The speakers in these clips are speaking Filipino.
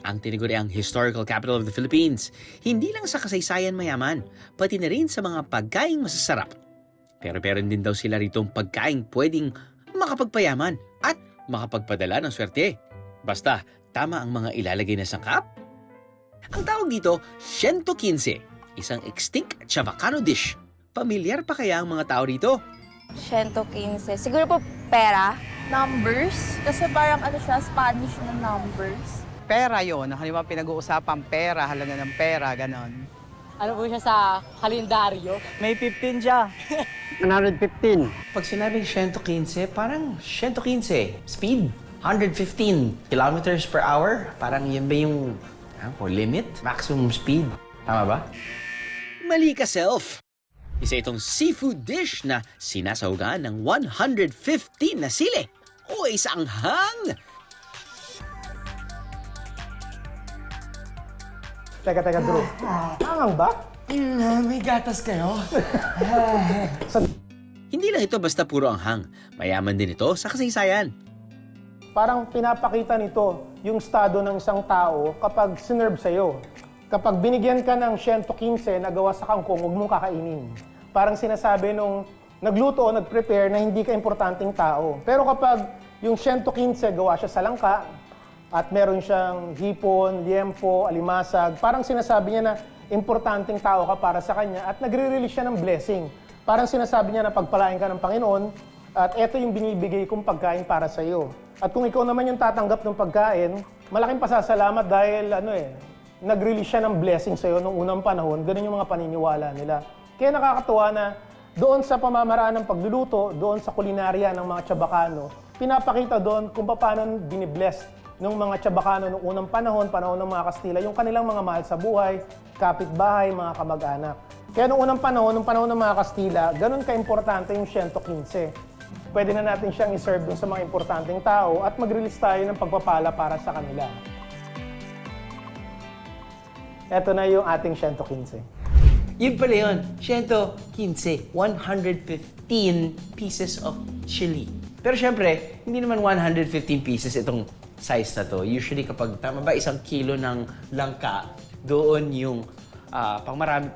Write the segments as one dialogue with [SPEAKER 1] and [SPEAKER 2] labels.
[SPEAKER 1] Ang tinaguriang historical capital of the Philippines, hindi lang sa kasaysayan mayaman, pati na rin sa mga pagkaing masasarap. Pero meron din daw sila ritong pagkaing pwedeng makapagpayaman at makapagpadala ng swerte. Basta, tama ang mga ilalagay na sangkap. Ang tawag dito, 115, isang extinct Chavacano dish. Pamilyar pa kaya ang mga tao rito?
[SPEAKER 2] 115. Siguro po pera.
[SPEAKER 3] Numbers. Kasi parang ano siya, Spanish na numbers.
[SPEAKER 4] Pera yun. Halimbawa pinag-uusapan pera, halaga ng pera, ganon.
[SPEAKER 5] Ano po siya sa kalendaryo?
[SPEAKER 4] May 15 siya.
[SPEAKER 6] 115.
[SPEAKER 1] Pag sinabing 115, parang 115. Speed, 115 kilometers per hour. Parang yan ba yung limit? Maximum speed. Tama ba? Mali ka, self. Isa itong seafood dish na sinasahugan ng 115 na sili o isang hang.
[SPEAKER 7] Teka, Drew. Angang ba?
[SPEAKER 1] May gatas kayo. Hindi lang ito basta puro anghang. Mayaman din ito sa kasaysayan.
[SPEAKER 7] Parang pinapakita nito yung estado ng isang tao kapag sinerve sa'yo. Kapag binigyan ka ng 115 na gawa sa kangkong, huwag mong kakainin. Parang sinasabi nung nagluto o nag-prepare na hindi ka importanteng tao. Pero kapag yung 115 gawa siya sa langka, at meron siyang hipon, liempo, alimasag, parang sinasabi niya na importanteng tao ka para sa kanya at nagre-release siya ng blessing. Parang sinasabi niya na pagpalain ka ng Panginoon at eto yung binibigay kong pagkain para sa iyo. At kung ikaw naman yung tatanggap ng pagkain, malaking pasasalamat dahil nag-release siya ng blessing sa iyo nung unang panahon. Ganun yung mga paniniwala nila. Kaya nakakatuwa na doon sa pamamaraan ng pagluluto, doon sa kulinarya ng mga Chavacano, pinapakita doon kung paano binibless ng mga Chavacano noong unang panahon ng mga Kastila, yung kanilang mga mahal sa buhay, kapitbahay, mga kamag-anak. Kaya noong unang panahon ng mga Kastila, ganun ka-importante yung 115. Pwede na natin siyang iserve dun sa mga importanteng tao at mag-release tayo ng pagpapala para sa kanila. Ito na yung ating 115.
[SPEAKER 1] Yun pala yun, 115, 115 pieces of chili. Pero syempre, hindi naman 115 pieces itong size na to. Usually kapag, tama ba, 1 kilo ng langka, doon yung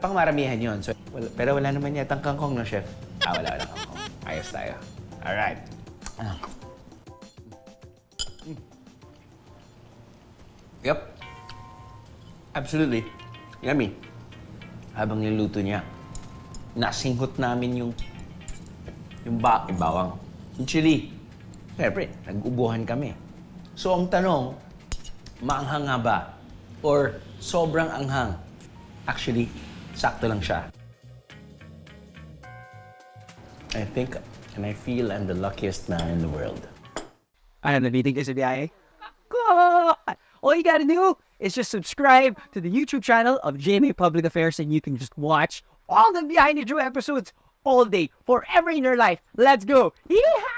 [SPEAKER 1] pangmaramihan yun. So, pero wala naman yatang kangkong, no, chef? Wala kangkong. Ayos tayo. Alright. Yep. Absolutely. Yummy. Habang niluto niya, nasinghot namin yung bawang. Yung chili. Siyempre, nag-ubuhan kami. So ang tanong, maanghang nga ba? Or sobrang anghang? Actually, sakto lang siya. I think and I feel I'm the luckiest man in the world.
[SPEAKER 5] I am the meeting is a biyahe. All you gotta do is just subscribe to the YouTube channel of GMA Public Affairs and you can just watch all the Behind the Drew episodes all day, forever in your life. Let's go! Yeehaw!